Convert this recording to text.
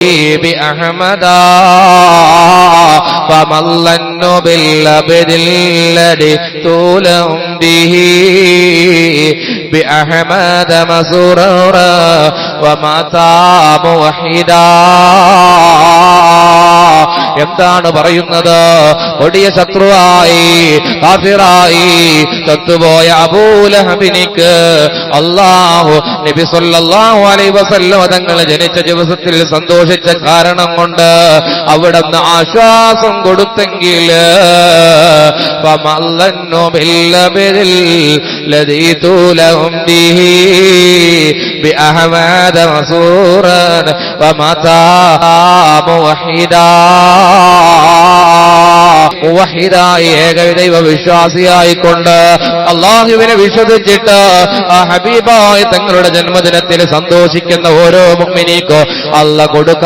بأحمدا فما الظن بالعبد الذي طولهم به بأحمد مسرورا ومات موحدا. എന്താണ് പറയുന്നത്? കൊടിയ ശത്രുവായി കാഫിറായി ചത്തുപോയ അബൂലഹബിനിക്ക് അല്ലാഹു നബി സല്ലല്ലാഹു അലൈഹി വസല്ലം തങ്ങൾ ജനിച്ച ദിവസത്തിൽ സന്തോഷിച്ച കാരണം കൊണ്ട് അവിടുന്ന് ആശ്വാസം കൊടുത്തെങ്കിൽ ഫമല്ലന്നു ബില്ലബിൽ ലദീ തുലഹും ബിഹി ബിഅഹ്മദ മസൂറൻ വമതാ മുവഹിദാ. മുവഹിദായി ഏകദൈവ വിശ്വാസിയായിക്കൊണ്ട് അല്ലാഹുവിനെ വിശ്വസിച്ചിട്ട് ആ ഹബീബായ തങ്ങളുടെ ജന്മദിനത്തിൽ സന്തോഷിക്കുന്ന ഓരോ മുഅ്മിനീക്കും അല്ലാഹ് കൊടുക്ക